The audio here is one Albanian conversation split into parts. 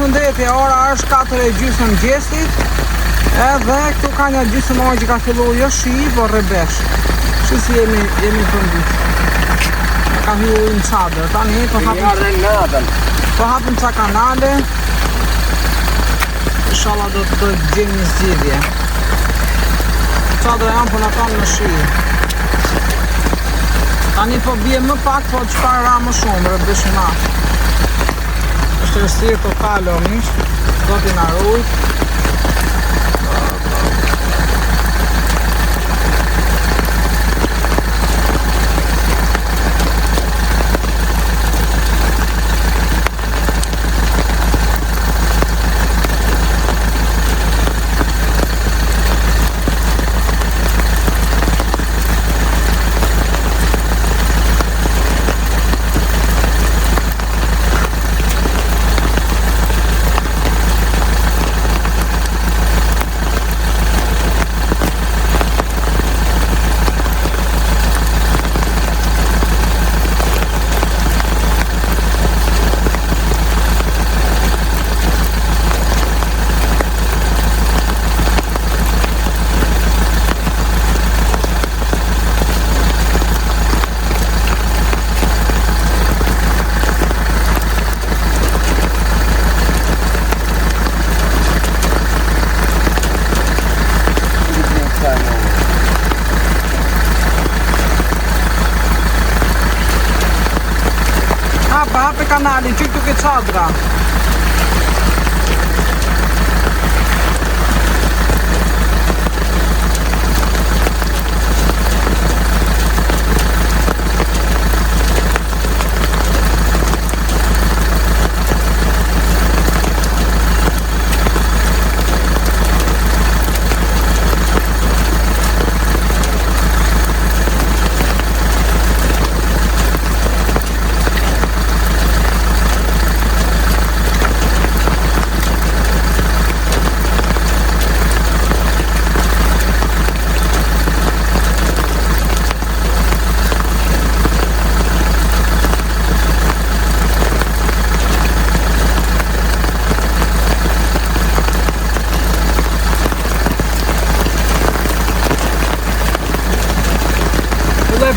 Përshëndetje, ora është 4:30 mëngjesit. Edhe këtu ka një gjysmë orë që ka fillu jo shi, por rebesh. Që si jemi përmbit. Ka fillu në çadër. Tani po hapim ca kanale. Inshallah do të gjejmë një zgjidhje. Çadra janë po na kanë në shi. Tani po bie më pak, po çfarë ra më shumë, rebesh na. Është rësirë total o mish, do t'i na rujt. Hape kanalin, që këtu ke çadra.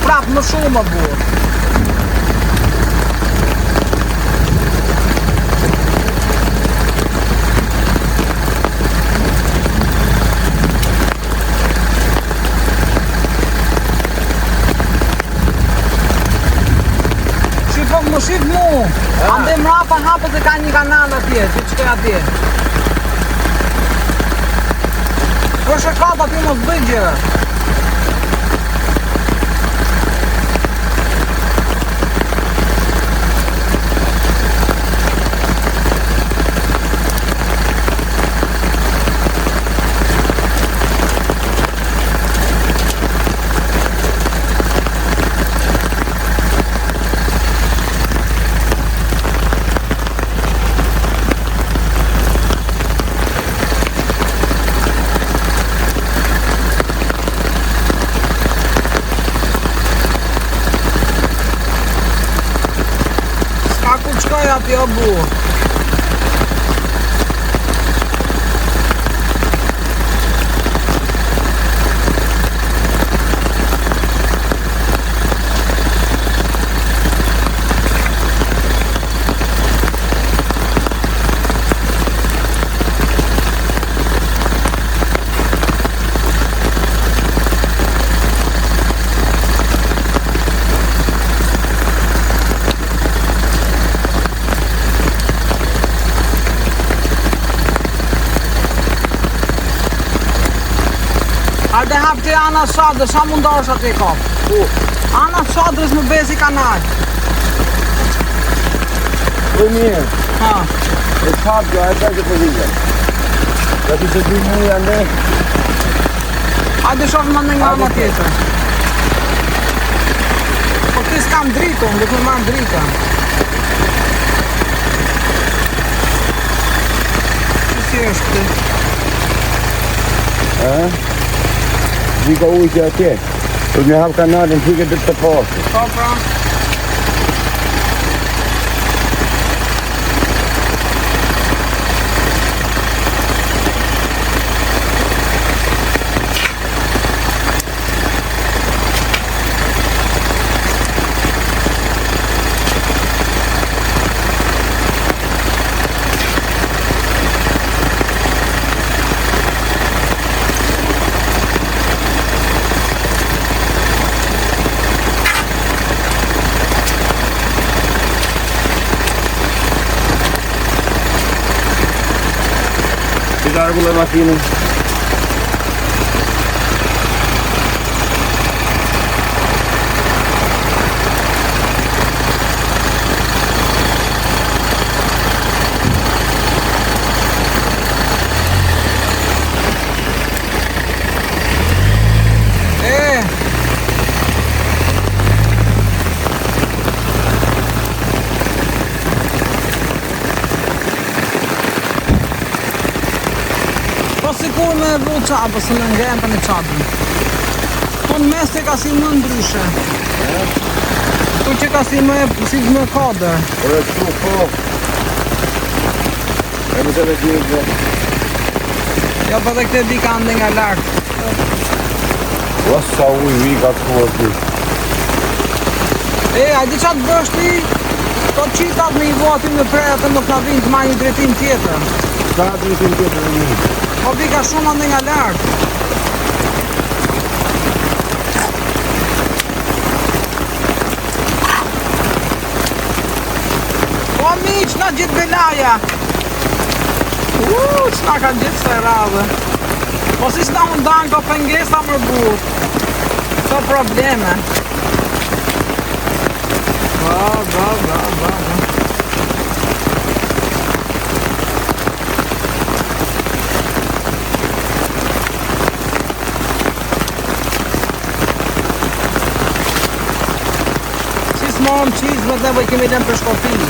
Prap më shumë më burë. Shifo më shif mu. Ande mrapa hapët e ka një kanal atje, që qëke atje. Kështë e kata ti mos bëjgjë. Qëkaj ati o bu. Hajde hap të ana çadrës, sa mundosh atë kap. Ana çadrës në bezi kanal. Po mirë. Ha. E kap jo, e bëjë po vjen. Ja ti të di më janë. Hajde shoh më nga ana tjetër. Po ti s'kam dritën, do të marr dritën. Si është? Dika ujë që atje. Po një hap kanalin, hike dhe të pasë. Po pra. rregull e makinën. Sikur me vu qabë, se me ngrenë për në qabën. Po në mes të ka si më ndryshe. Tu që ka si më kodër. Por e të po. E më të dhe gjithë. Jo, për dhe këte di ka ndë nga lartë. Sa ujë vika të aty. A di qatë bësh ti? To qitat me i vo aty me prej atë nuk na vinë të marrë një drejtim tjetër. Ka drejtim tjetër e një. Po vika shumë ndë nga lartë. Po miq, na gjithë belaja. Që na ka gjithë se radhe. Po si s'na undan ko pengesa më burë. Ka probleme. Ba. Mom cheese më dhe vëj kemi lëmë për shkopinë.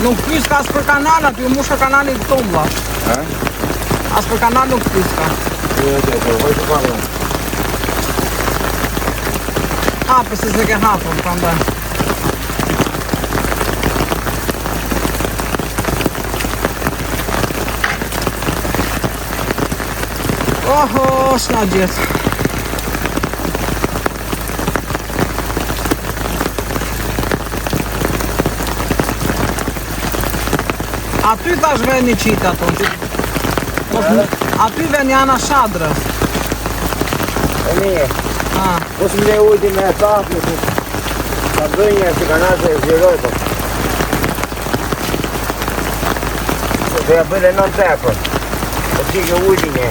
Nuk pyska as për kanal aty, musha kanali këto mba. As për kanal nuk pyska. Voj të parë. Përse se ke hapur, prandaj. Oho, s'na gjithë. Aty tash ven një qitë ato. Aty ven jana shadrës. E nije. Mos më le ujti me e tapë, ka dënje se kanazë e zjeroj po. Dhe ja bële non tepër. Po qike ujti një.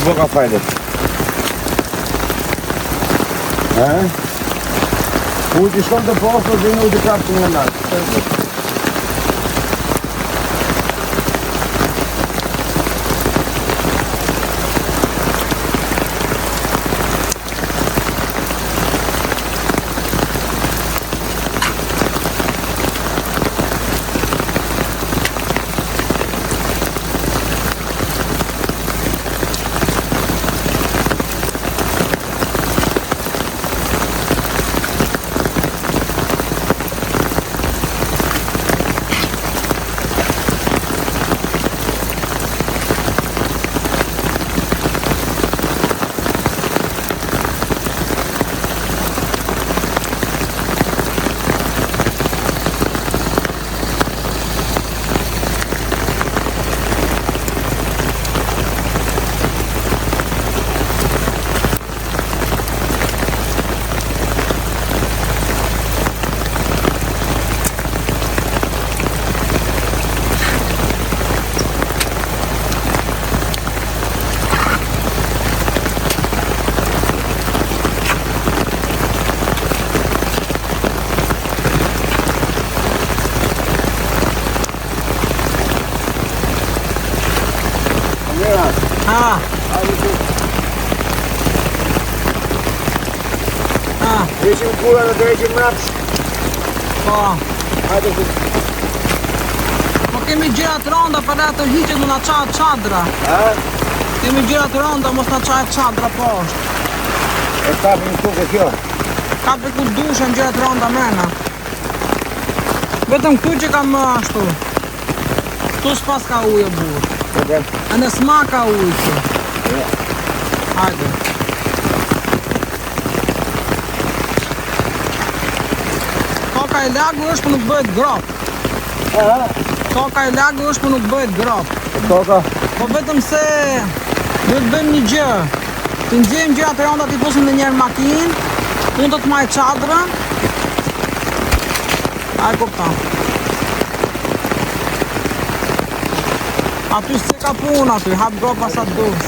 Kështu ka fajdet. Ujtë i shkon të postë dhe në ujtë i prapë të nga nalë. Heqim kura dhe të heqim mrapsh. Po. Hajde ku. Po kemi gjëra të rënda për ato hiqet në qahet çadra. Kemi gjëra të rënda mos na qahet çadra poshtë. E kapim tukë kjo. Kapi ku dushën gjëra të rënda mrena. Vetëm këtu që kam ashtu. Këtu s'pas ka ujë burr. E në s'ma ka ujë këtu. Hajde. Toka e lagu është për nuk bëhet grop. Toka e lagu është për nuk bëhet grop. Toka? Po vetëm se duhet bëjmë një gjë. Të nxjejmë gjërat të rënda t'i fusim në njerë makinë, unë do të maj çadrën. A e kupton. Aty se ka punë aty, hap gropa sa të dush.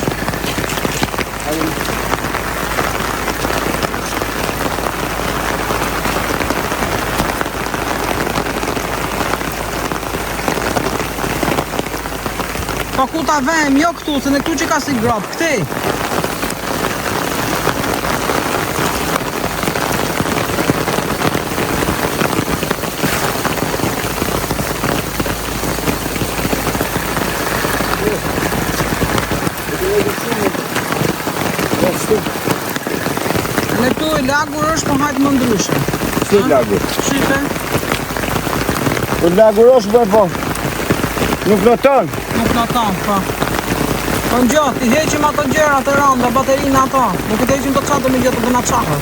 Po ku ta vem, jo këtu, se në këtu që ka si grop, këti. Në këtu e lagur është, po hajtë më ndryshe. Si lagur? Shqipe. Po lagur është bërë po. Nuk floton. Nuk floton, po. Po në gjotë, i heqim ato gjera të rënda, baterinë ato. Nuk i të heqim të qatë me gjëtë të na qahët.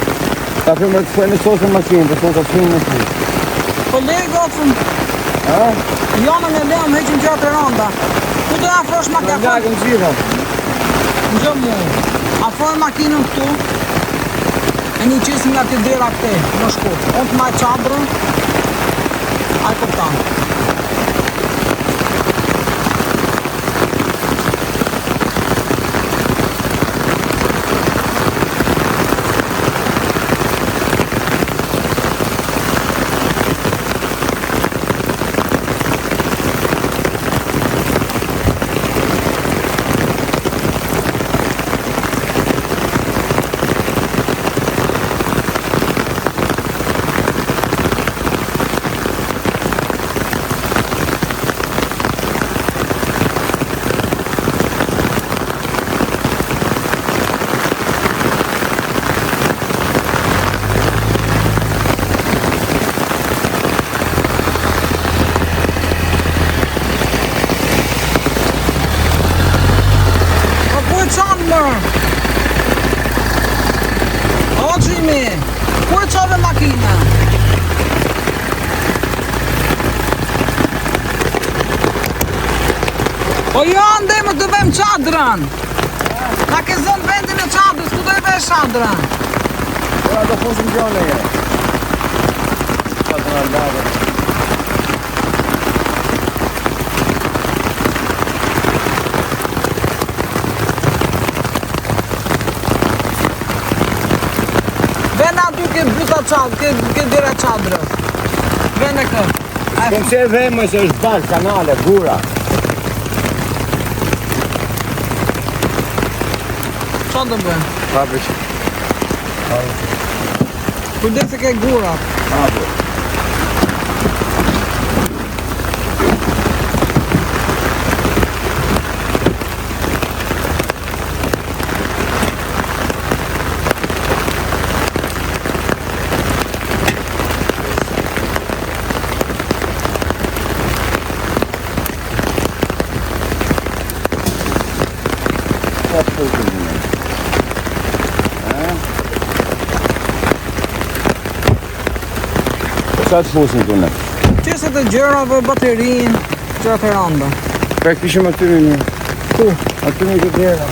Ta përme të fërë në sosë makinë, të sosë të finë në finë. Po lej gocën. Jonën e lejëm heqim gjëra të rënda. Ku të afrosh ma Në lagën gjitha. Në gjë mu. Afroj makinën këtu. E një qisim nga të dera këte, në shkut. Unë të maj qadrën. A i kuptan. O Gjimi, ku e qove makina? Po jo ande më të vem qadrën. Na ke zënë vendin e qadrës, ku do e vesh qadrën? Ora do fusim gjone e. Qadrën aldave. Vena aty ke byta çadrë, ke dera çadrës. Vene kë. Kom se veme se është balë, kanale, gura. Qa do bëjmë? Papish. Kujdes se ke gura. Apo. Sa të fusin të në? Qeset e gjërave, baterin, gjërat e randa. Ka kishim aty në një. Ku? Aty në këtë njëra.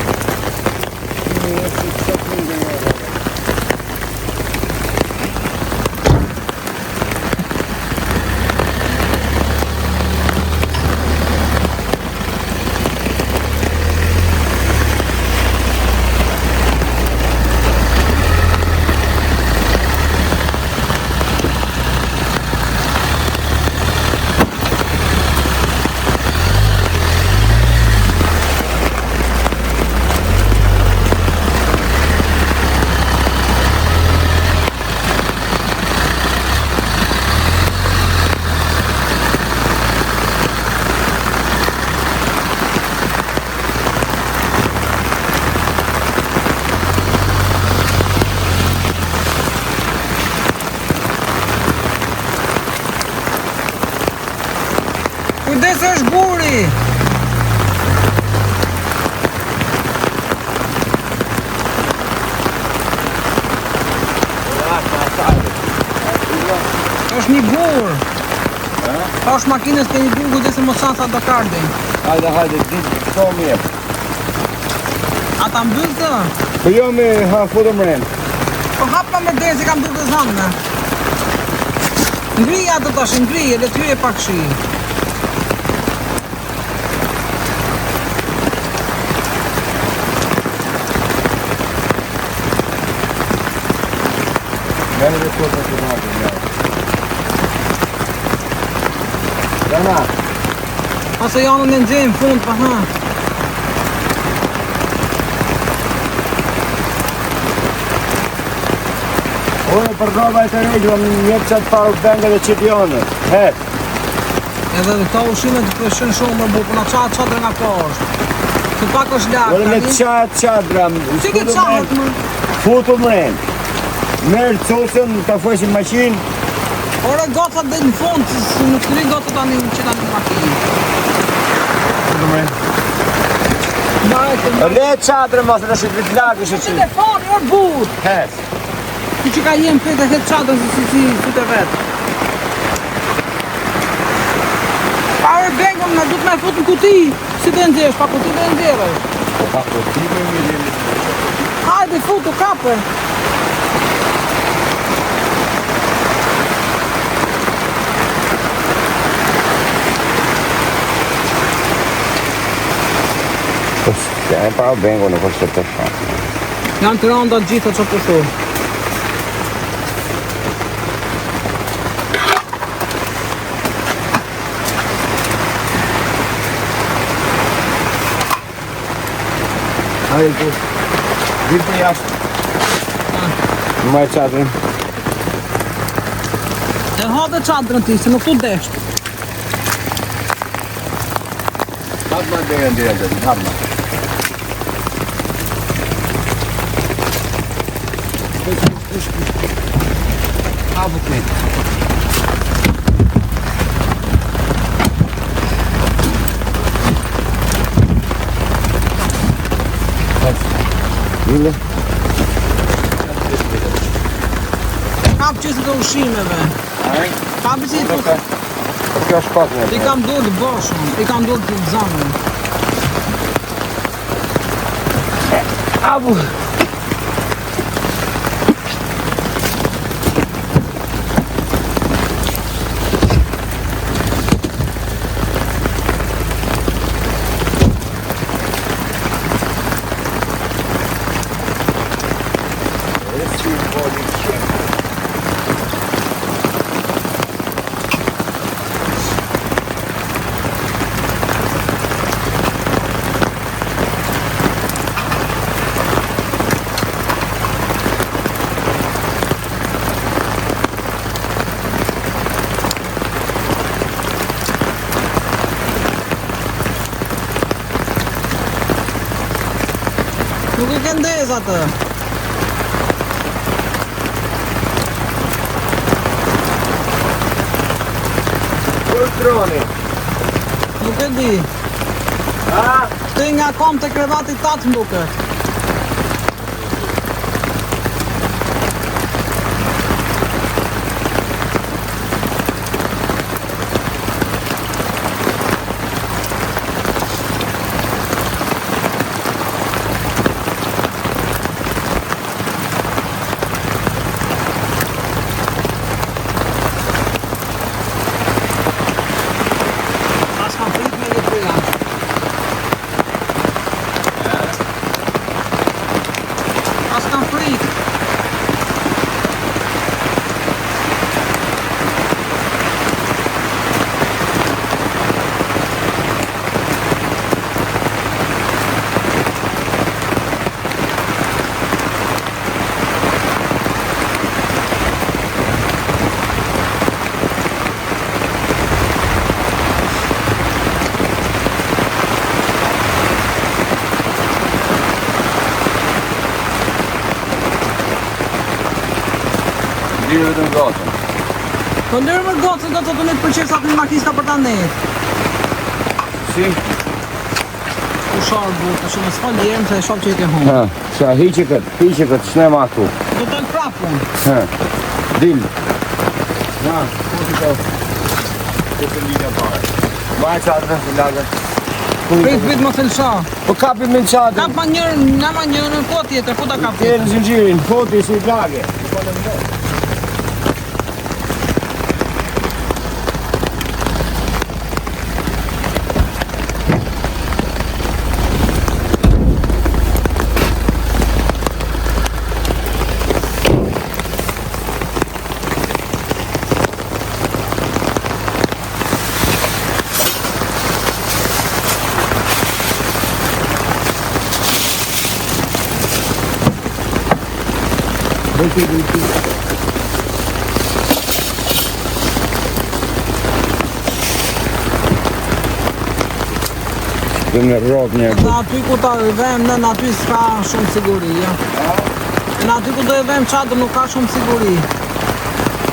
Kujdes është guri! Është një gur! Pa është makinës ke një gur, kujdes e mos sa do kardin. Hajde, ditë këto më jep. A ta mbyll të? Po jo me foto më rend. Po hapa me dhe se kam duke zanë. Ngrija të tash, ngrije, le t'yje pak shi. Vene dhe foto të natë, njërë. Dana. Ose janë në nxejnë fund, pa ha. Ore, për roba e të regjë, më njëtë qatë power bank dhe qipionë. Het. Edhe dhe këta ushime të preshen shumë më bu, për në qatë qatër nga poshtë. Se pak është lakë. Ore, me qatë dra. Si ke qatë më? Foto më rend. Merë cocën, të fëshin maqinë. Ore, gocat dhe në fund, se nuk të rinë gocat tani që tani në makinë. Foto më rend. Bajtë, Le qatërë mos në shqit vitë lakë shë që. telefoni, orë burë. Het. Ti që ka jenë për të hetë qatër si të vetë. Power bank-ëm në du të me fut në kuti. Si të ndjesh, pa kuti dhe ndjesh. Po pa kuti me një një. Hajde, futu, kape. E pa bengo nuk është të shumë. Janë të randa gjitha që po shumë. Hajde të gjithë në jashtë. Në majë qatërën. E hadhe qadrën ti, se nuk tu deshtë. Hapë ma dhe në hapë ma. Hapë të një. Lille. Kap qësë të ushimeve. Aj? Kapi si të... Kjo është pak në. I kam dorë të boshën, i kam dorë të zamën. Abu! Let's see what it's e ndez atë. Kur troni? Nuk e di. Ha? Shtë nga kom të krevati tatë më duket. Dirë vetëm gotën. Po ndërë më gocën do të të nëtë përqirë sa të një makista për ta net. Si? U sharë bu, të shumë s'fall jerëm se shop që i ke humë. Ha, qa hiqe këtë, shne ma këtu. Do të në prapun. Ha, dil. Na, ku t'i të? Ku të linja pare. Maj qatërën, të lagën. Prit më thëllësha. Po kapi me në qatërën. Kap ma njërë, nga ma njërë, po tjetër, ku ta kap Tjerë në zinxhirin, foti si lagë. Dhe në rrot një Në aty ku ta vem, në aty s'ka shumë siguri, ja. Në aty ku do e vem qatë nuk ka shumë siguri.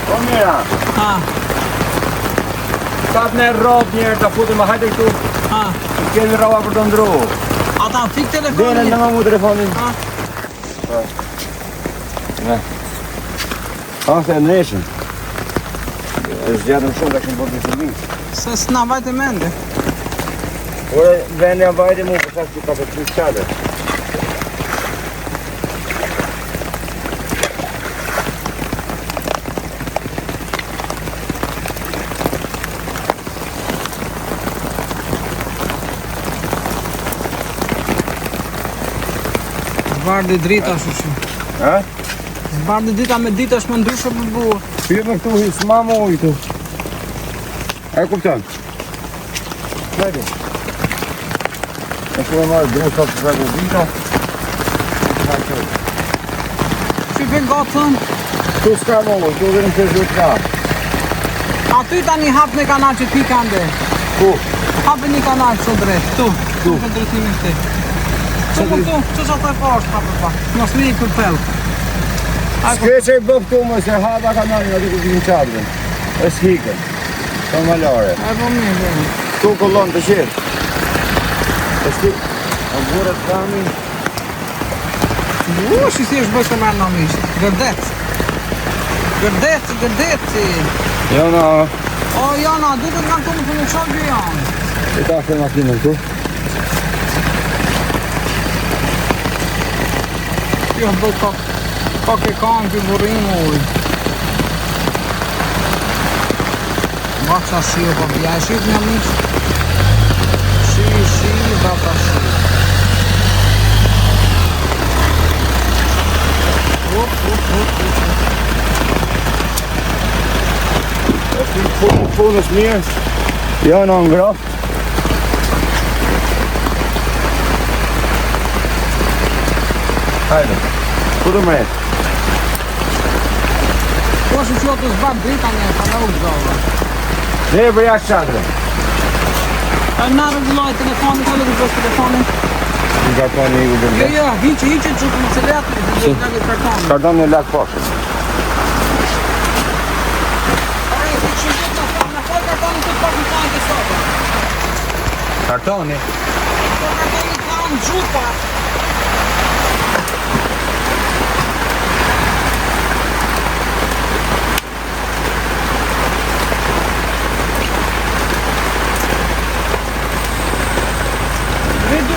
Po mira, Ha, katë në rrot njerë të futim a hajte këtu. ha. Kemi rrova për të ndru. Ata fik Dene telefonin. në më mu telefonin. Ha, Ne. Se ndreshën. është gjatëm shumë të këshën bërë në shërbim. se s'na vajte mende. Ore, vende janë vajte mu, përsa që ka për të qatë. Zbardi drita shushu. Ha? Zbardi drita me ditë është më ndryshë për burë. Pyrë me këtu, s'ma më ujtu. E kuptan? Hajde. E shumë e marrë drejë të të zagë vita. Qype gotën, Tu s'ka më ujtë, tu dhe në të zhët ka. aty ta një hap në kanal që ti kande. Ku? Hape një kanal që drejt, tu. Tu për drejtimin të. Që më tu, që që të e poshtë, hape pa. Mos mi i kërpel. S'ke që i bë këtu më se hapa kanalin aty ku vinë qadrën. E s'hikën. Të malare. E po mi, vemi. Tu kollon të qetë. E s'hikë. Në burët kami. Shi si është bëjtë të mërë në mishë. Gërdet. Gërdet. Jo na, O, Jona, duket nga këtu më të nuk shohë gjë janë. e ta këtë makinën tu. Jo, bëjtë kok e kanë këtë burrinë ujë. Baksa shi o po bja e shqip një mishë. Shi, bata shi. E s'hikë punës mirë. Jo na ngraftë. Hajde. Ku të mretë? Po shi që të zbat drita një, ka me u gëzove. Ne e për jashtë qadrën. E na rregulloj telefonin, ka le të bësh telefonin. Në kartoni i u bërë. Jo, hiqe që më se letë, dhe të lagë kartoni. Kartoni në lakë poshtë. Are, të që gjithë në fol kartoni të pak në tajnë të sopa. Kartoni? Kartoni të në gjupa.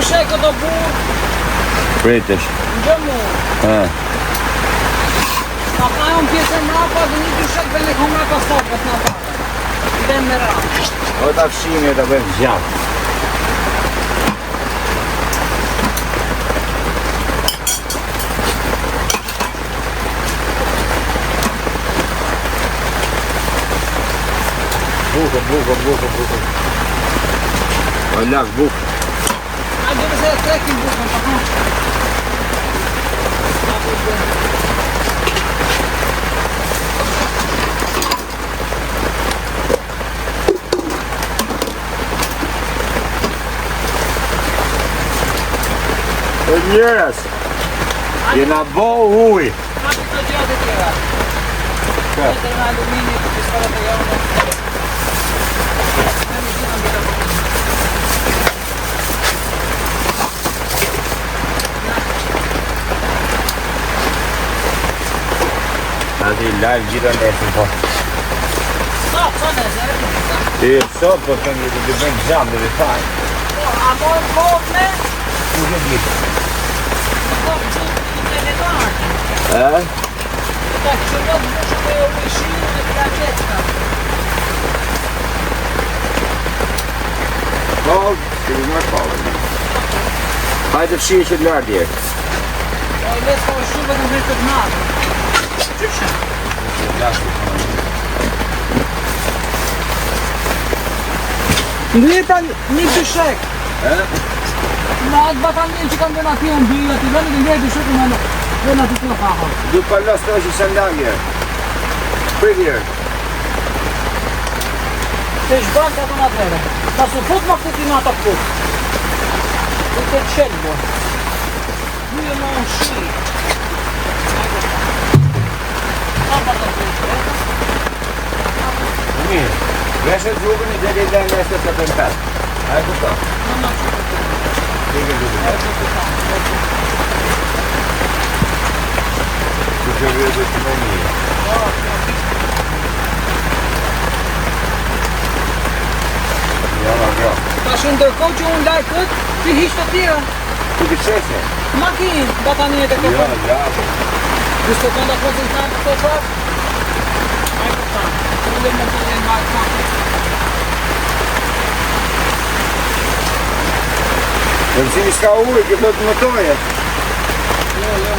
Sheko do burë. Pritesh. Në gjëmu. Ka pa unë pjesë e mrapa dhe një dushek dhe në kom mrapa sopët në pata. Dhe me rapa. O ta fshimi e ta bëjmë gjatë. Bukë. O lak bukë. A gjëve se e trekin bukën, pa konë. E njërës, jena bo uj. Ka të të gjatë e tjera. Ka të në alumini, të pistolet e javë. Ati live gjitha nesër po. Sa nesër? Ti e sot po të një të bëjmë gjamë dhe dhe fajnë. A morë kohë me? Nuk e gjithë. Kohë që të të letarë. E? Ta që në të bushë me u ishinë me të raketka. Po, që një marë pavë. Hajde fshirë që të lartë djerë. O i lesë po shumë dhe në vërë të natë. Qështë? Ndrita një dyshek. Në atë batanin që kam dhe në ati unë bëjë ati dhe në ndrejë dyshek në dhe në ati të në kaha. Du përlos të është i sandagje. Pritjer. Të shbrak të atë në atëre. Ta su fut ma këti në atë fut. Të të qelë bo. Duje më në shi. Mirë. Veshe të rrugën i dheri dhe në estë të të pëmpetë. A e kuta? Tige rrugën. Të që vërë dhe të më mirë. Ja. Ta shumë ndërkohë që unë laj këtë, ti hishtë të tjera. Tu të qeshe? Makinë, batanijet e këtë. Ja. Visto quando a cosa intanto sto qua? Ecco qua. Non devo mettere il marco. Benzini s'ka ujë, këtë do të mëtoje. Jo.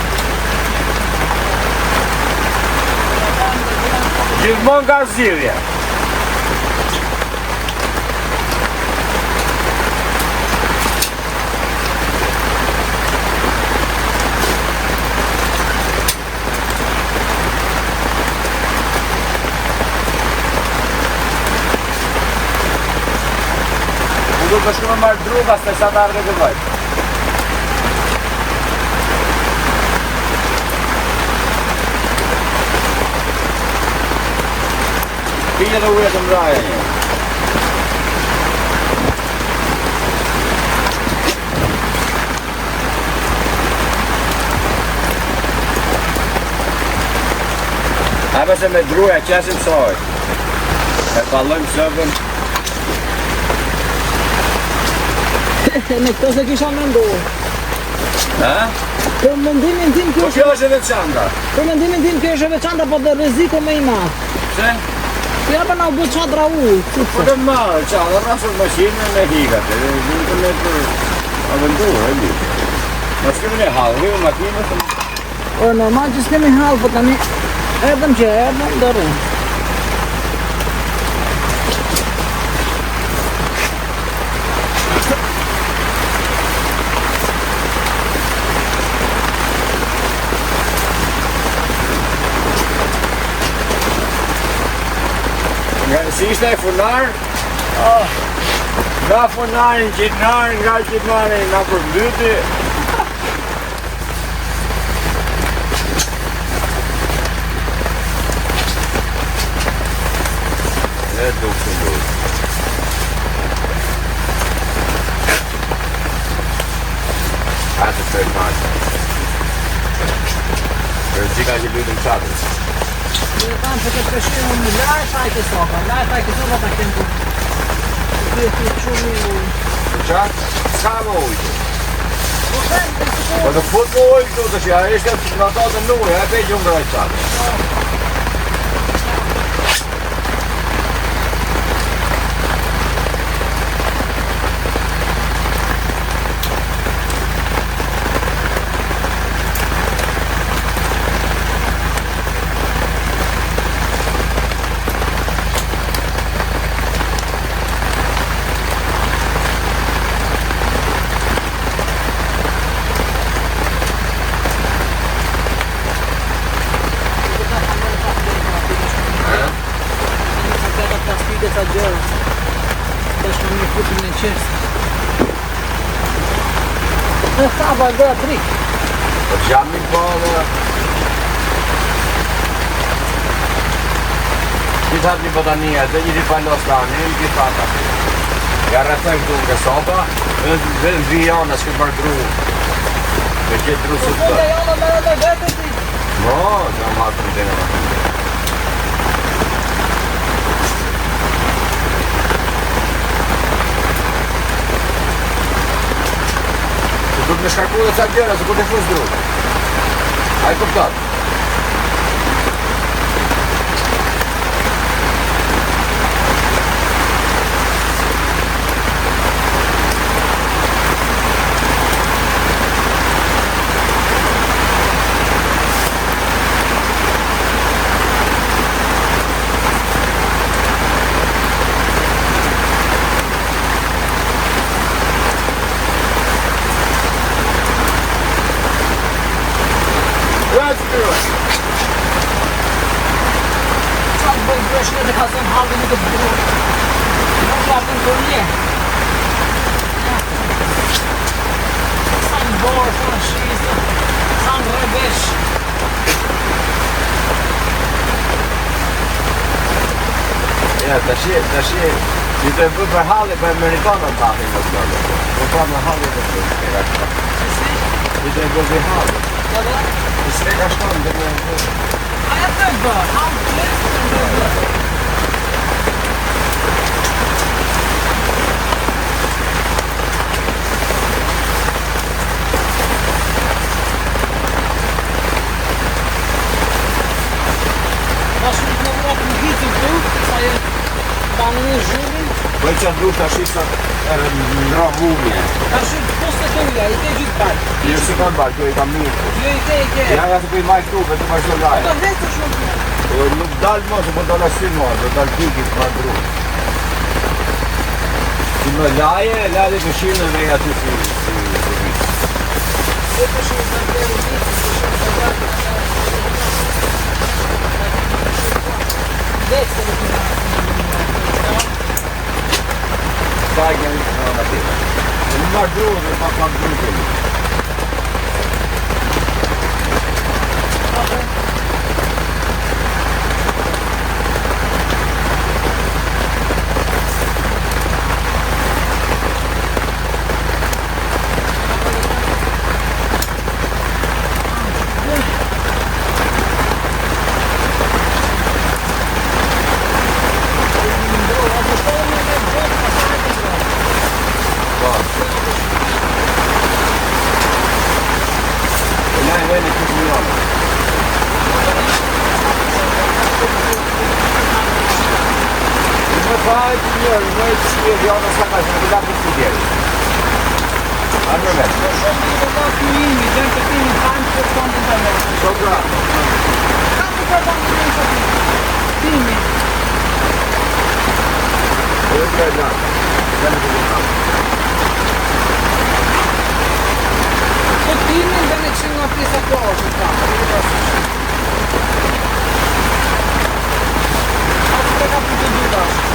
Gjithmonë ka zgjidhje. Du të shku me marrë druga, se sa të ardhe të vajtë. Pije dhe uje të mraje një. Hajme se me druja qesim soj. E pallojmë sëpën. Në këto se kisha menduar. Për mendimin tim Po kjo është e veçanta. Për mendimin tim kjo është e veçanta, po dhe rreziku më i madh. Pse? Ja pa na u bë çadra ujë. Po të marrë çadra, rrasur maqinë me hikat. Dhe të me të aventurë, e di. Ma s'kemi ne halë, rrë makinë të... O, normal që s'kemi halë, po tani erdhëm që erdhëm, dërë. Si ishte e funar? Nga funarin gjitnarin, nga gjitnarin, nga përmbyty. E duk të ndurë. Atë të të majtë. Kërëzika që lutëm qatës. Në tanë që të pëshimë në lajë fajtë sopa, ta kemë të të qumë ujë. Qatë? Ska më ujtë. Po të të të Po të fut më ujtë këtu të shja, e shka të nga të në ujë, e pe gjumë grajtë qatë. Sa gjërë të është në një futin në qërës në saba dhe drik Po që jam një po dhe Gjithë hapë një botania, dhe një ripalos të anë, një gjithë ata Ja rrethoj këtu nga sopa dhe në vijana s'ke mardru Me qëtë dru së të Po të janë me vetë ti No, që jam atë në dene Du të me shkarku dhe ca gjera, se ku të fës dru. A i kuptat. Let's do it! Sa të bëjë brëshke dhe ka zënë halë në të bërë Në platën të një Sa në borë, sa në shizë Sa në rëbesh Ja, tash ju të bëj për halli, për Amerikanën të ahin në të bërë. Po pa në halli të bërë, ju të bëj për halli. I s'ke ka shtonë dhe në bërë. Aja të bërë, hamë të lefë të bërë Tash në vrat në hitë të sa e banë në zhurën Bëj që du të ashisa në rahumje. Tash poste të uja, i te gjithë bajtë Jo si kanë bajtë, jo i kam mirë. Jo i te i ke Ja të bëj maj këtu, vetë ma shdo lajë. Do vetë shumë Po nuk dalë më, se po dalë asin më, do dalë kikit ma dru. Si më laje të shirë dhe aty si Se të shumë të të rëzitë, se shumë të vratë Vetë se të të Sajnë në në tira. Në ma dru dhe pa dru të një.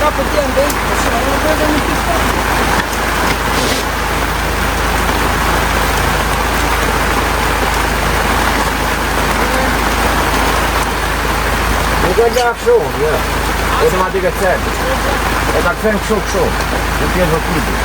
Kapı diyen değil, mesela onu böyle müthiş var. Nuk e gjak shumë, jo. E të ma t'i këtë cërë. E t'a këtën këshu. Në tjetë vëtiti.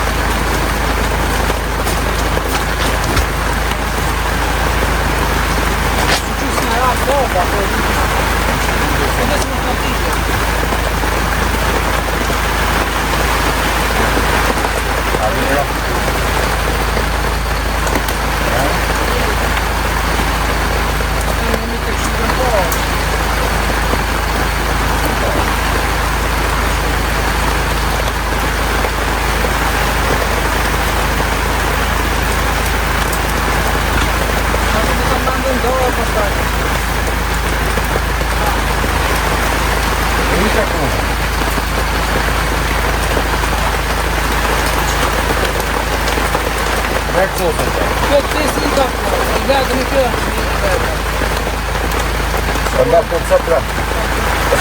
Andar të cëtra.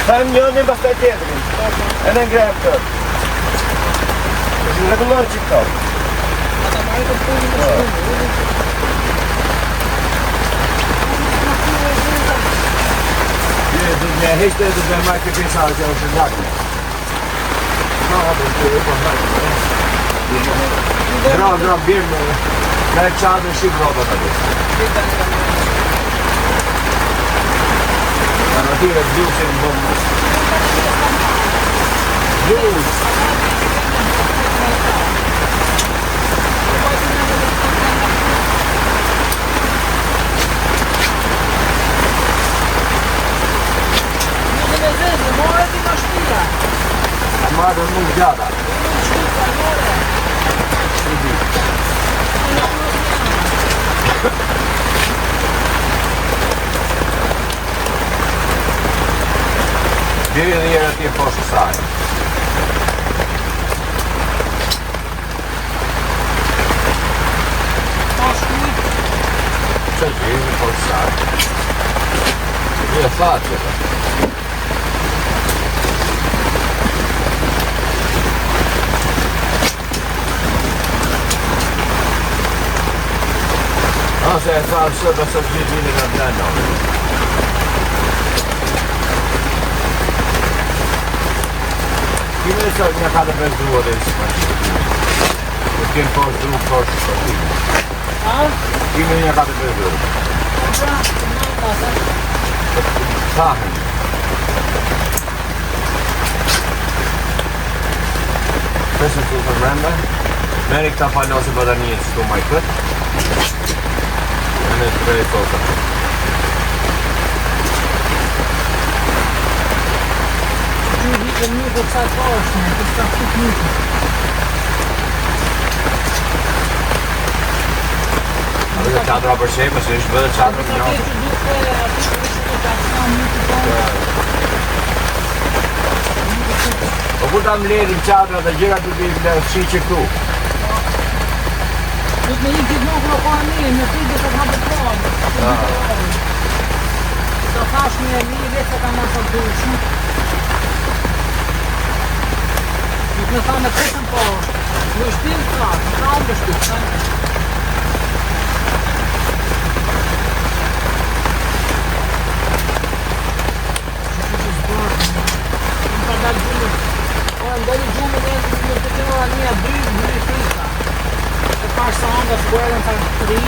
Shtajmë njënë pas taj tjetërin. E në ngrejmë të. Në regullor që këto. Ne heqte e të bëjmë majtë të pinsarë që e është ndakme. Gra, birë me qadë në shqipë roba të të. Në tire të blusin në bëmë. Blus! A marrë nuk gjata. Diri dhe njërë atje poshtë saj. Që diri dhe poshtë saj. Diri e fatë që të. Se e tharë së të gjithë në të në. Kime e sot një ka të bezdrua dhe isë më shqipime. Në t'jenë poshdru poshtë shqipime. Kime një ka të bezdrua. Tahen. Pesën të të mrembe. Meri këta falosë bëda një që tu maj këtë. Në të prej toka. Që një do të sa poshtë, në të sa këtë një. Dhe qadra për shemë, se ishë bëdhe qadra për njërë. Po kur ta më lerim qadra dhe gjera të bëjmë dhe shi që këtu. Këtë me një gjithë nuk në kohë një, në të dhe të ka bëtronë. Të thash një vetë se ka mësë të dushë. Në tha me këtën po, në shtim të ra, në ta unë shtim. Që zbërë, në të dalë gjumë, o në dalë gjumë në të të të një, dy fisa. Të pash sa anga të bërën të të ri,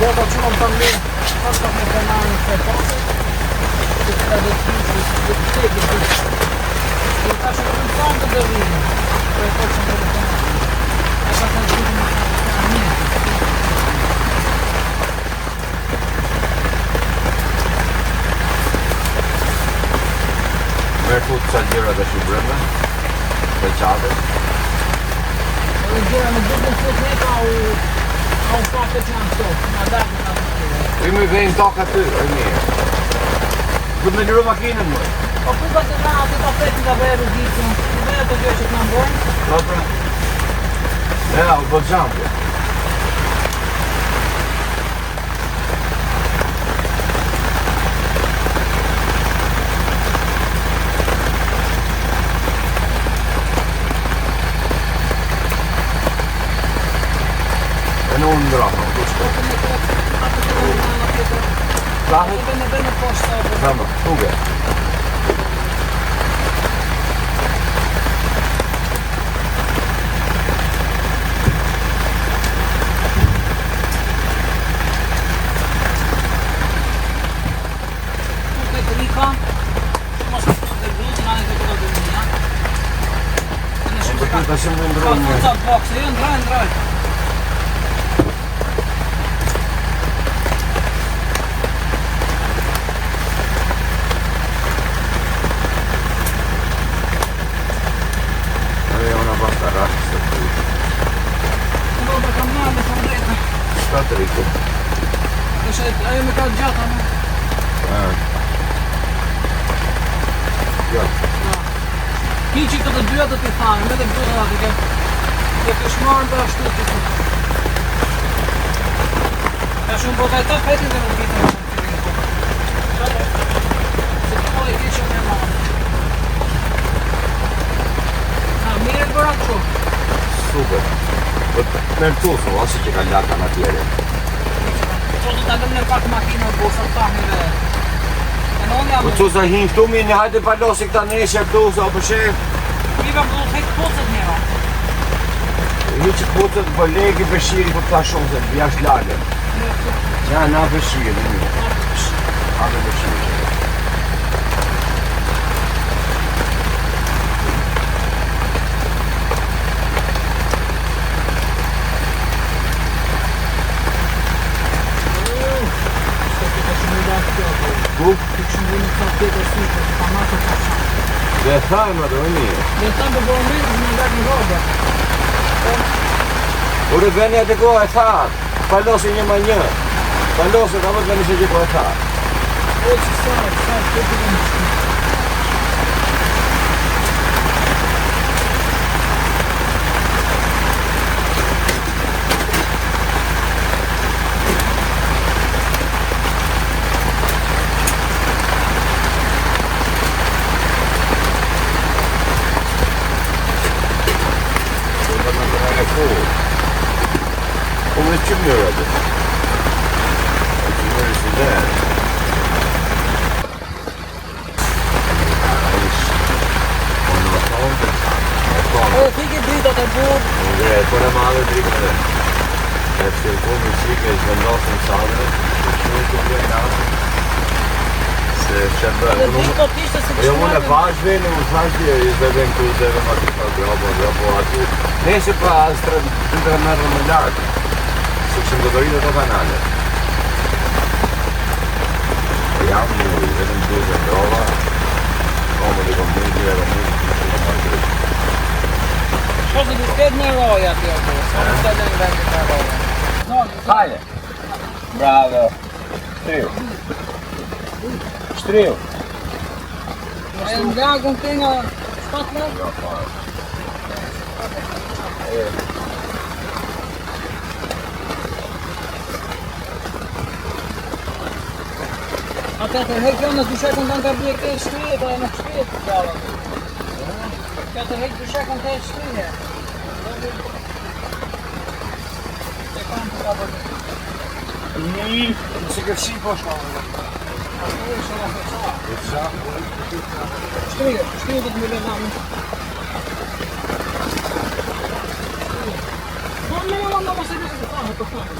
do të që më të më pas të më të nërë në të pasët, të të dhe të të teke të të. Dhe ta që të të të të rrinë, për e të që të të të nërë. E ka të gjithë në të një. Merë të të gjera dhe që brëndë, dhe qatër. Dhe gjera në bërën të të ka u fatë që janë sot, në darë në të I më vejnë toka të, e mirë. Këtë me liru makinën më. Po ku ka të nga atë të petë nga veru gjithën, në veru të gjë që të në mbojnë? Do pra. Ja, u po gjampë. drahma. Plahet? Bene posta. Tamam, uge. Da se më ndrojnë një. Ndroj. Aveva una pasta rasa qui. Roba cambiata, sono dretta. Sta dritto. Io mi cado già, no? Ja. Hiqi këtë dyja do t'i thanë, me dhe dyja dhe ke këshmarë dhe ashtu t'i thanë. E shumë bëtaj të fetin dhe në vitë. Se të pojë hiqë me marë. Mire të bëra të Super. Me rëtusu, ose që ka laka në tjere. Qo të tagëm në pak makina bosa të tahmi dhe. Po të sa hinë këtu mi një hajde palosi këta neshe këtu sa për shef. Mi ka përdo të hekë pocët njëra. Hiqë pocët për legi pëshiri për ta shumë se të bjash lale. Ja, na pëshiri. Ave pëshiri. Ku? Dhe thajmë ato e një. Dhe thajmë për bërë mirë, në nga në roba. Ure veni atë ko e thajmë. Palosi një ma një. Palosi ka më të veni se që ko e thajmë. O që sajë, të të të në shku. Come ci mirë atë? Ci mirë si dhe. O, t'i drita të burë. Dhe, për e madhe drita dhe. E që po më qike që vendosën sadrë, që shumë të bërë nasë. Se shërbë. Dhe drita t'ishte se Jo më në pash vene, më thash që i zbeben ku zbeben ma të fa grobo aty. Neshe pa asë të mërë më lartë. Se këshëm të doritë të kanale. Jam në i vetëm të dhe drova. Komë të kom mundë dhe mundë të marë. Shko se të shket në roja të jo, sa në të lënë vendit në roja. Hajde! Bravo! Shtriu! Shtriu! E në lagën të nga shpatë në? Jo, parë. Ata të hekë në dushekën të në ka bje këtë shtrijet, a e në shtrijet të gjallën. Ka të hekë dushekën të shtrijet. E kam të ka bërë. Nëse këtë shi po shkallë. Shtrijet të të mille namë. Në mos e gjithë të fanë, të fanë.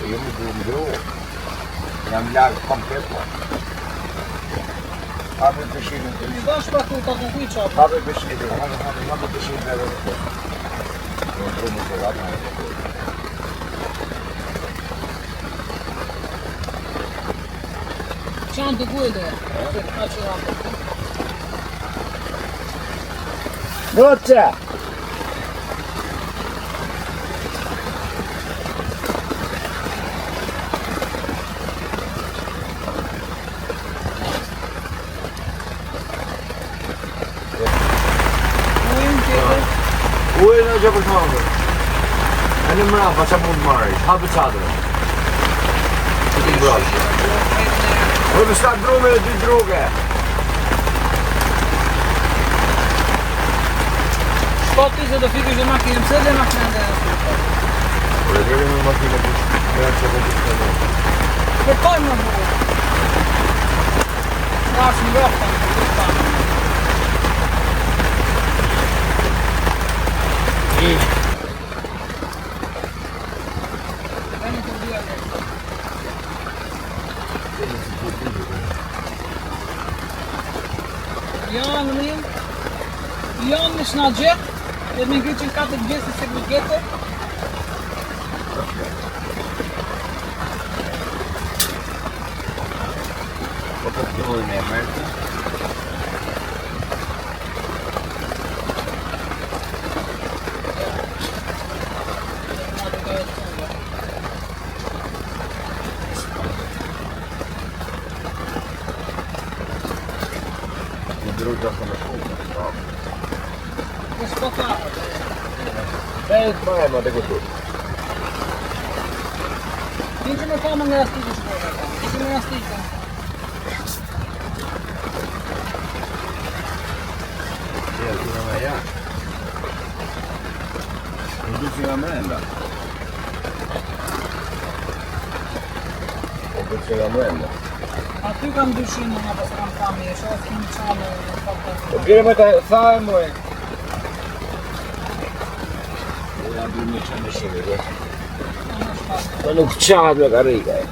Io mi devo jam larg komplet. Hapë pëshimin. Mi dash pa ku ta kukuj çapë. Hapë pëshimin. Hapë pëshimin edhe. Do të më thonë. Çan të kujdë. Goça. Ujë në gjë për të hangër. E në mrapa që mund marrë, hapë qatërë. Që ti mbrojë. Ujë më shka drume dhe dy druge. Po ti se do fikësh dhe makinën, pse dhe makinën dhe Ore deri me makinë të shkëra që do të shkojmë. Përtoj më burë. Nash në rëftën, Janë në janë në shna gjithë, dhe me ngryqin 4 gjesi se gjete. Po të filloj me mërtë. Druga sa në shumë. Në shpotarë. Ma e ma të këtu. Ti që me ka më nga jastikë shkoda ka. Ti që me jastikë. Ja, ti nga me ja. Në du që nga mrenda. Po për që nga mrenda. Aty kam dyshinë nga pas kam kami, e shohë s'kim qanë në Po bire me të thajë moj. Ja bërë me qanë në shime, dhe. Po nuk qatë me karika e.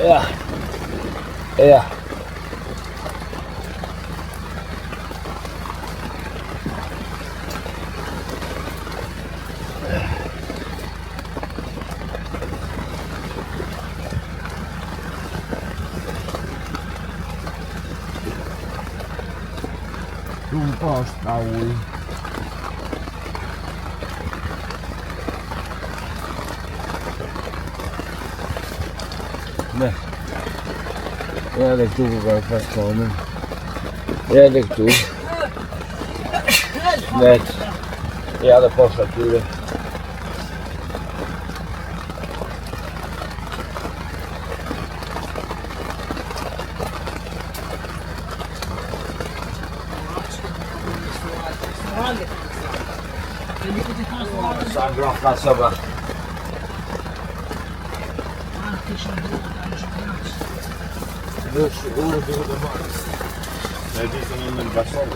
Ja. Ja. Tu posta ujë. Ne. Ja dhe këtu ku ka pas kamen. Ja dhe këtu. Net. Ja dhe poshtë atyre. Sa ngrohtë ka soba. Dush, unë duhet të marrë. Ne di se në bason.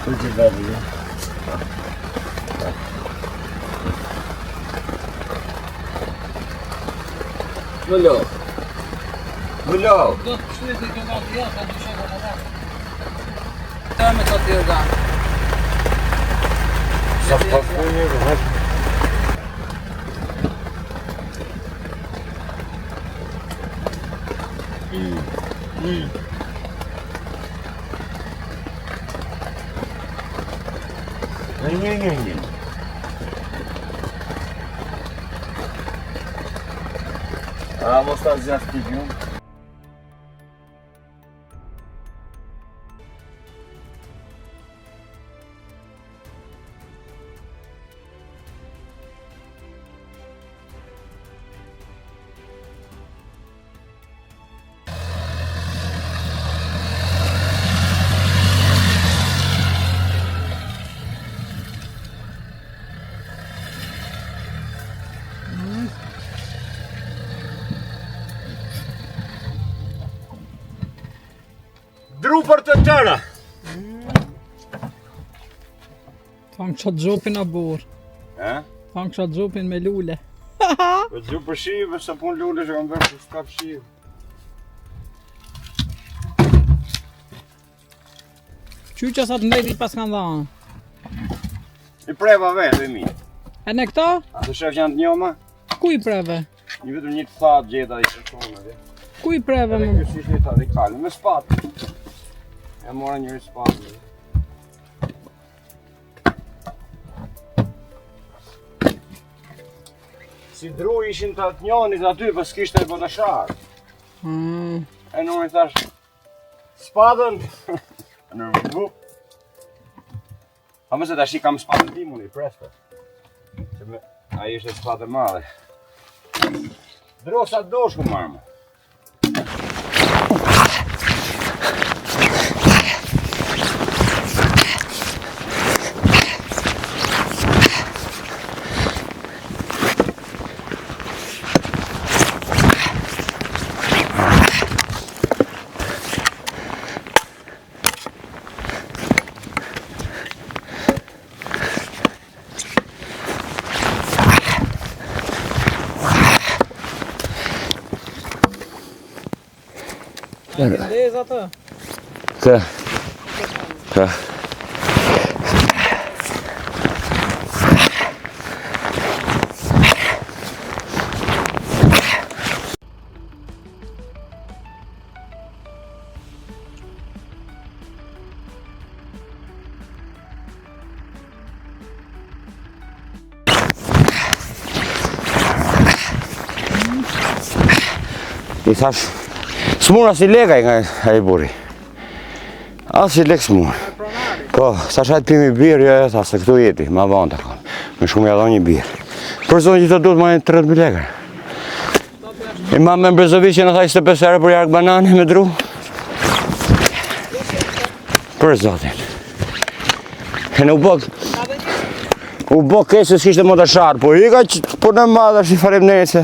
Kur që vedi, ja? Mullo. Mullo. Do të pështujet e këllatë ja, ka dyshe ka në rakë. Të me të tjërë ganë. Sa përkuj një vëhet. Një. A mos ta zjas t'i gjumë? Dru për të tëra! Tham që gjopin a burë. Tham që gjopin me lule. Po dru për shive, sa pun lule që kam bërë që s'kap shive. Qyqa sa të mbeti pas kanë dhanë. I preva vetë e mi. E në këto? A të shef janë të njoma? Ku i preve? Një vetëm një të thatë gjeta i shëtonë. Ku i preve Edhe më? kjo si një të radikale, me spatë. E mora njëri spatë. Si dru ishin të atë njonit aty, për s'kishtë e bëta sharë. E në i thash, spadën, në vup, A mëse tash I kam shpatën timuni, presto. Ai ishte shpatë e madhe. Drosa dosh ku marrë. Ndez atë. Kë. Kë. I thash, s'mura si lega nga ai burri. As si lek s'mura. Po, sa shajt pimi birë, jo, tha se këtu jeti, ma vonë të kam. Me shumë ja do një birë. Për zonë që të duhet ma 30.000 lekë. Imam me Mbrezovic në tha 25 herë për jarkë banane me dru. Për zotin. E në u bo kesë s'kishte më të sharë, po I ka që për në madhe është I farim nese.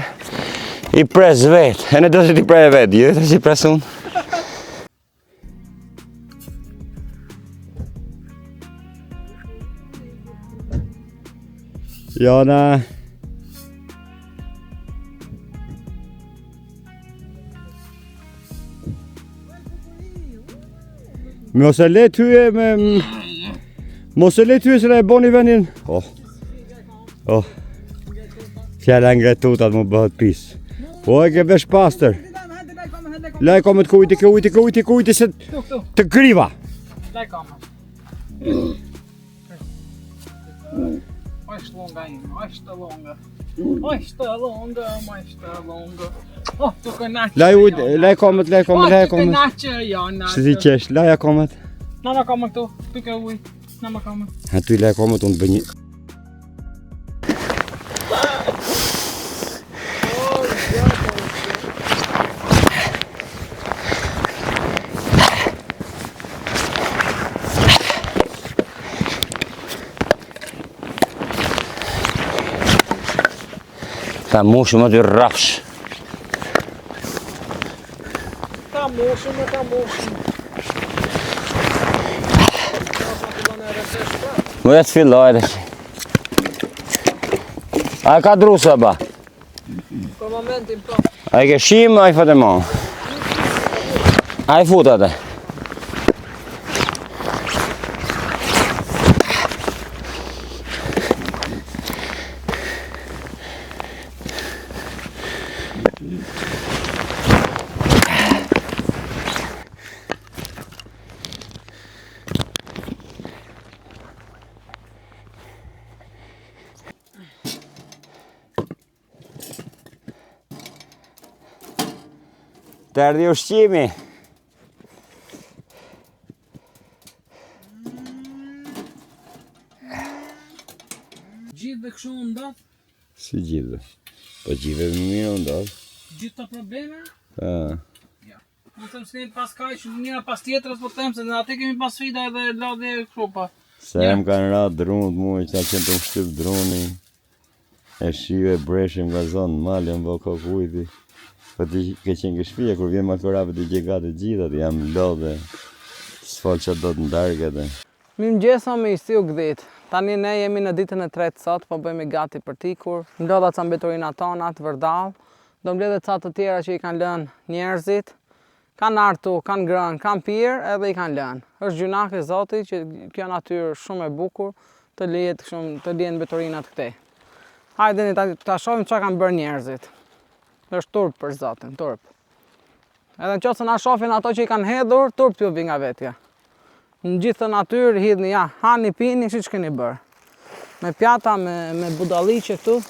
I pres vetë, e në do që ti prej vetë, jo, të që I pres unë. Jona. Mos e le tyje me... Mos e le tyje se ne e boni vendin... Oh. Fjalla ngretutat mu bëhet pis. O e ke vesh pastër. Laj komet kujti se të kriva. Laj komet. Ojshtë longa im, ojshtë longa. Ojshtë longa. Oh, tu kënaqë. Laj komet. Tu kënaqë, Jona. Si ti qesh, laja komet. Nama komet këtu, tu ke uj. Nama komet. Ha tu I laj komet, unë të bënjë. Ta mushë më të rrafsh. Ta mushë. Më jetë filloj dhe që. A ka drusa ba? Për momentin po. A I ke shimë, a I fate mo? A I futa te? Të erdi ushqimi. Gjithë dhe këshu ndodh? Si gjithë? Po gjithë më mirë ndodh. Gjithë të probleme? Ja. Më thëmë s'kemi pas kaj që njëra pas tjetërës, po thëmë se në atë kemi pas sfida edhe lodhe këshu pa. Se em kanë ra drunët mu, që ta qenë të më shtyp druni. E shive breshim nga zonë, malën vë kokujti. Po ti ke qenë ke shpia, kur vjen makorave të gjegatë gjithat, jam lodhe, s'fol që do të ndargë edhe. Mirëmëngjes, me i u gdhit. Tani ne jemi në ditën e tretë sot, po bëjmë gati për tikur. Mblodha ca mbeturina tona të vërdall. Do mbledhet ca të tjera që I kanë lënë njerëzit. Kanë artu, kanë grënë, kanë pirë edhe I kanë lënë. Është gjunake Zoti që kjo natyrë shumë e bukur të lihen mbeturinat këtej. Hajdeni ta shohim çka kanë bërë njerëzit. Është turp për Zotin, turp. Edhe në qoftë se na shohin ato që I kanë hedhur, turp t'ju vi nga vetja. Në gjithë të natyrë hidhni, ja, hani, pini, si që keni bërë. Me pjata, me budalliqe këtu.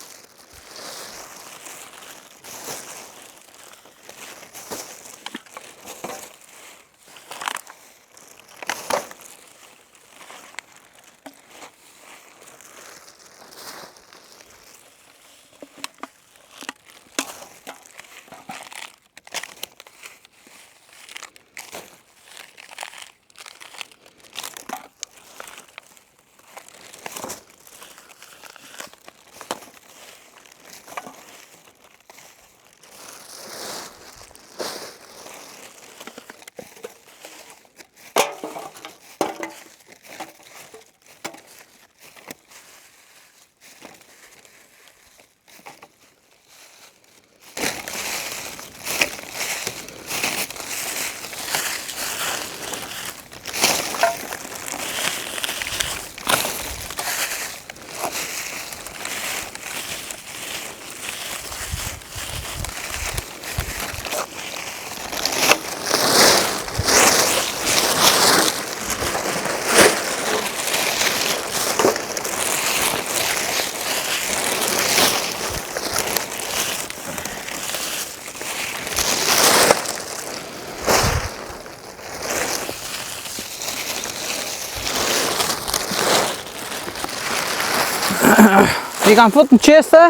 I kanë fut në qese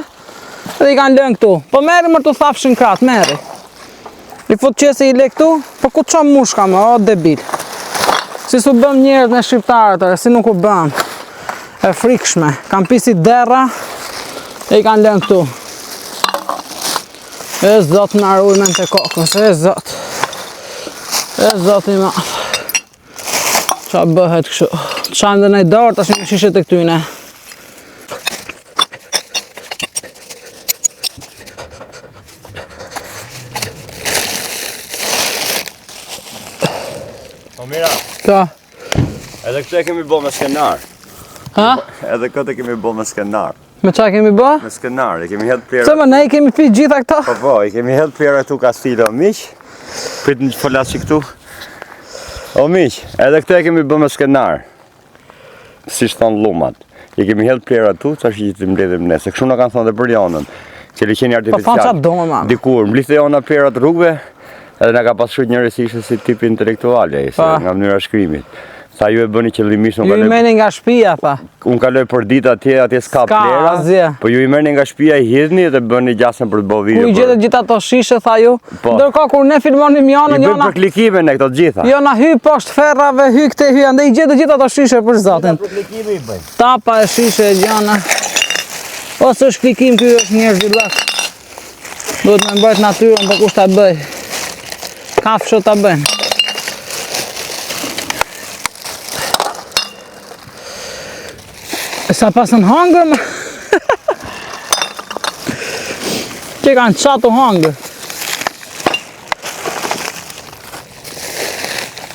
dhe i kanë lënë këtu. Po merri më të thafshin kratë, merri. I fut qese i le këtu, po ku qa mushka më, o debil. Si su bëm njerët me shqiptarët, si nuk u bëm. E frikshme, kanë pisi derra dhe i kanë lënë këtu. E zot në arrujmen të kokës, e zot. E zot i madh. Qa bëhet kështu. Qa ndë nej dorë, tash me shishet e këtyne. Po mira, Ka. edhe këtë e kemi bo me skenar. Ha? Edhe këtë e kemi bo me skenar. Me qa kemi bë? Me skenar, e kemi hedhë pjerë. Se më ne i kemi pi gjitha këta? Po, i kemi hedhë pjerë tu Castillo, miq. Prit në që folat që këtu. O miq, edhe këtë e kemi bë me skenar. Si shton lumat. I kemi hedhë pjerë tu, që është që të mbledhim ne. Se kështu në kanë thonë dhe për jonën. Që liqeni Po fa qa do me mama. Dikur, mblithë jona pjerat rrugëve, edhe nga ka pasur njërës ishte si tip intelektuale, nga mënyra shkrimit. Sa ju e bëni qëllimisht, Ju i meni nga shpia, tha. unë kaloj për ditë atje s'ka plera, asgjë. po ju i merrni nga shtëpia i hidhni dhe bëni gjasën për të bërë video. Ku i gjetë gjitha ato shishe, tha ju. Po. Ndërkohë kur ne filmonim I janën, bëjmë jona... për klikime në këto të gjitha. Jona hy poshtë ferrave, hy këte hy, andë i gjetë gjitha ato shishe për zotin. Për klikime i bëjmë. Tapa e shishe e gjana. Ose është klikim, ky është njerë zhvillat. Duhet me mbajt natyrën, po kush ta bëj. Kafshët ta bëjnë. E sa pasën hangër, ma... Që kanë qatu hangër.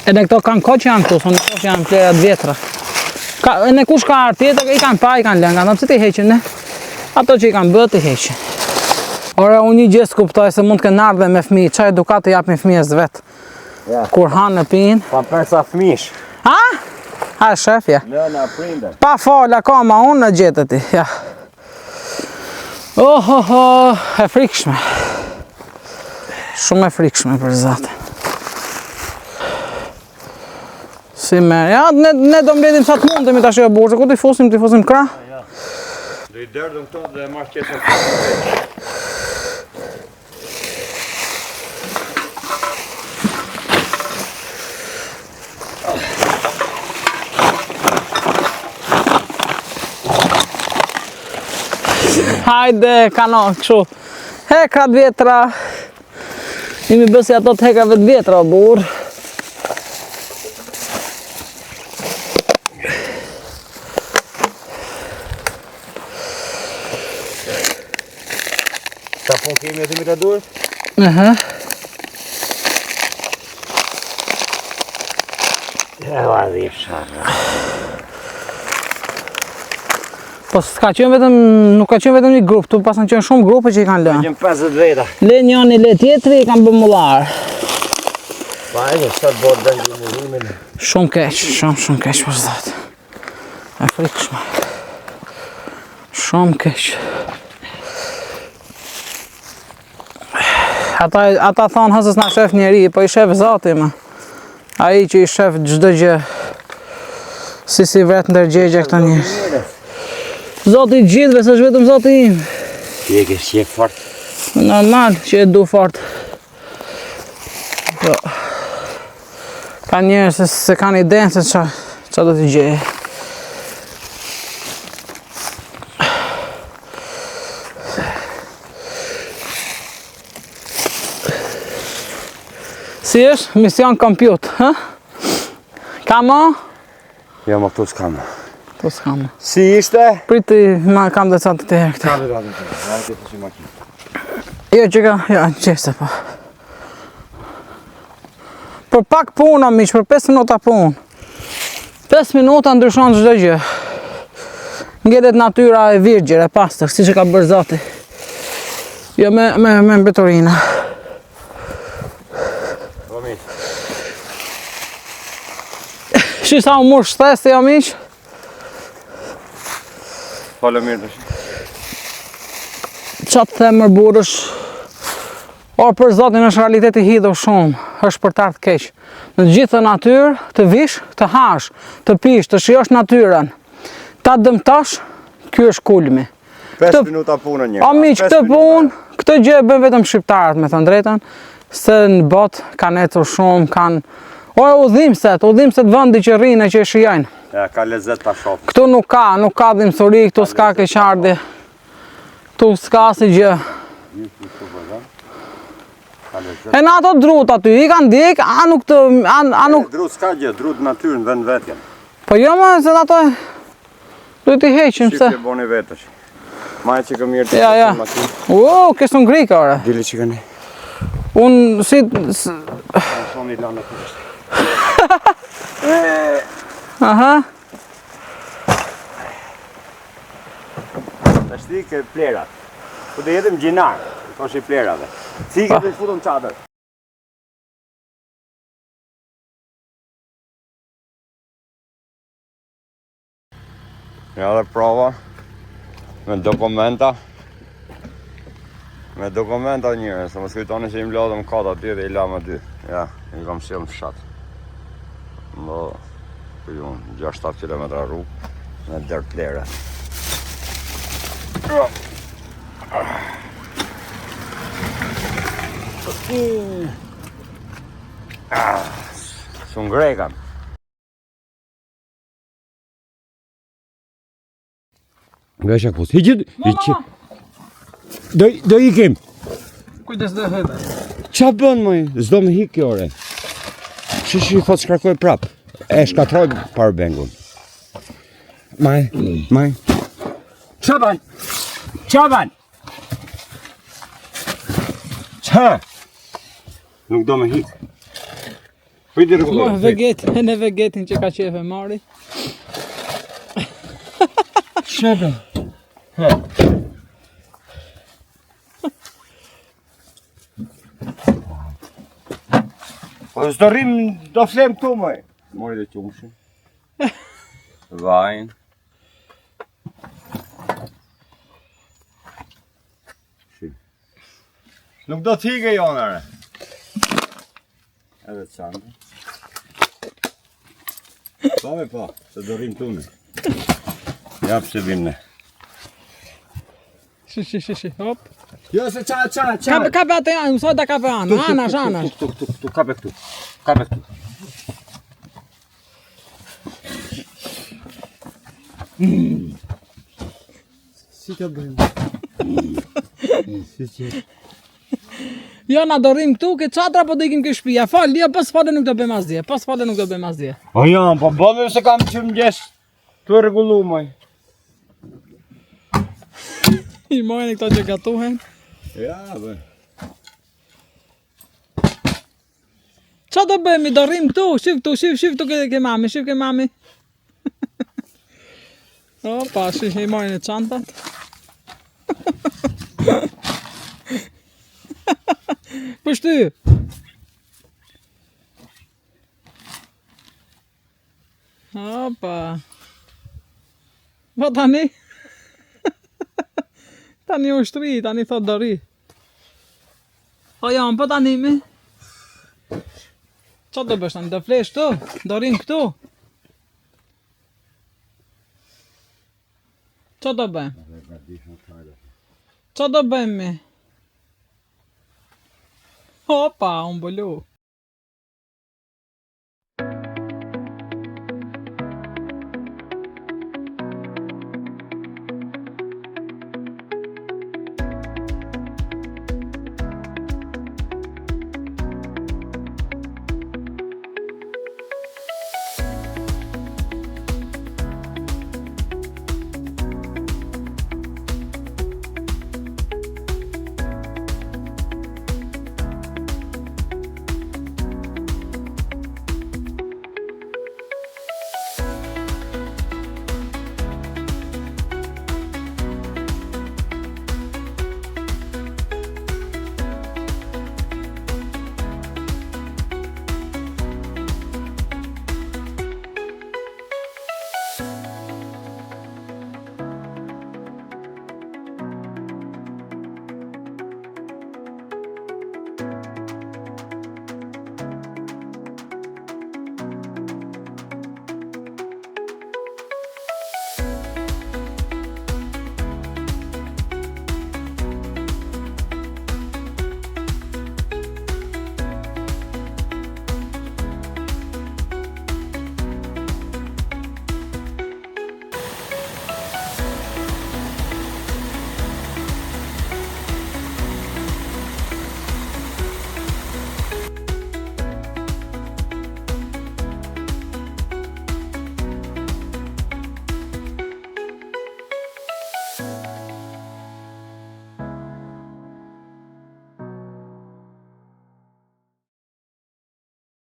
E në këto kanë ko që janë këtu, sonë këto që janë plerat vjetra. Në kush ka arë tjetër, i kanë pa, i kanë lënga, në pëse ti heqin, ne? Ato që i kanë bët, i heqin. Ore, unë një gjithë kuptoj se mund të kënë ardhe me fmi, qa edukat të japin fmijes vetë. Ja. Kur hanë në pinë. Pa përsa fmish. Ha? Ha, shefja. Nëna prindër. Pa fola ka ma unë në gjetë ti, ja. E frikshme. Shumë e frikshme për zatë. Si merë, ja, ne do mbledhim sa të mundemi tash e burë, ku t'i fusim kra? Do i derdhëm këto dhe marrë qesën. Hajde, kanon, kështu. Hekrat vjetra. Imi bësi ato të hekrave të vjetra, o burë. Sa po kemi e të mita duhet? E vadhim shara. Po s'ka qenë vetëm, nuk ka qenë vetëm një grup, tu pas kanë qenë shumë grupe që i kanë lënë. Gjëm 50 veta. Le njëni, le tjetri, i kanë bë mullarë. Pa e një, sot bërë dëngë i murimin. Shumë keq, shumë keq për zatë. E frikshme. Shumë keq. Ata thonë hësës na shef njeri, po i shef zati më. Ai që i shef gjdo gjë. Si vetë ndërgjegje këta njerë. Zoti gjithve, së është vetëm zoti im. Ti e kesh qef fort. Normal që e du fort. Po. Ka njerë se kanë idenë se qa do t'i gjeje. Si është? Mision kompjut, hë? Kamo? Jo, më këtu s'kam. Po s'kamo. Si ishte? Priti, ma kam dhe qatë të herë këta. Jo, që ka, ja, qeste po. Për pak punë, miq, për 5 minuta punë. 5 minuta ndryshon çdo gjë. Ngjelet natyra e virgjër, e pastër, si që ka bërë Zoti. Jo me mbeturina. Shi sa u murë shtesë, jo miq? Falë mirë të shi. Qa të themë mërë burësh? Orë për Zotin është realiteti hidhur shumë, është për tartë keq. Në gjithë të natyrë, të vish, të hash, të pish, të shiosh natyrën. Ta dëmtosh, Ky është kulmi. 5 minuta punë një. O miq, këtë gjë e bën vetëm shqiptarët, me thënë drejtën, se në botë kanë ecur shumë, kanë udhimset vendi që rrinë që e shijojnë. Ja, ka lezet ta shoh. Këtu nuk ka dhimbësori, këtu s'ka keqardhje. Këtu s'ka asgjë. E në ato drut aty, i kanë dek, a nuk... Drut s'ka gjë, drut natyrën vend vetjen. Po jo më, se ato... Duhet i heqim, se... Shqipje boni vetësh. Maj që këm mirë të Ja. Kësë në grika, ore. Dili që këni. Unë si... Shoni lanë të kështë. Aha. Ta shti ke plerat. Po të jetim gjinar, të është i plerave. Si ke të futëm qatër. Ja dhe prova. Me dokumenta. Me dokumenta njëre, se më skujtoni që im lodhëm kata aty dhe i lam aty. Ja, i kam sjellë në fshat. Më për ju 6-7 km rrugë në dërë plere. Sun grekan. Vesha kus. Hiqit. Do ikim. Kujdes dhe hëtë. Qa bën mëj? Zdo me hik kjo ore. Shishi thot shkarkoj prap. E shkatroj powerbangun. Maj. Qa ban? Qa? Nuk do me hik. Pojdi rrugë. Në vegetin që ka qefe mari. Qa ban? Po s'do rrim, do flem këtu mëj. Mori dhe qumshin. Vajnë. Nuk do t'hike jonare. Edhe të qandë. Pame pa, se do rrim t'une. Japë se vim ne. Shi, hop. Jo se qa. Kape atë janë, mësoj da kape anë, anash. Tu, kape këtu. Si të bëjmë? Si që... Jo, na dorim këtu, ke qatra po do ikim ke shpia. Fal, jo, pas fale nuk do bëjmë asgjë. O janë, po bëmë se kam që më gjesh të regullu moj. I mojnë këto që gatuhen. Ja, bë. Qa do bëjmë, i dorim këtu, shif këtu ke mami. Opa, i mojnë e qantat. Pështy. Opa. Po tani? Tani ushtri, tani thot dori. O jam, po tani mi? Qa do bësh tani, do flesh tu? Dorim këtu? Qa do bëjmë? Qa do bëjmë mi? Opa, unë bëllu.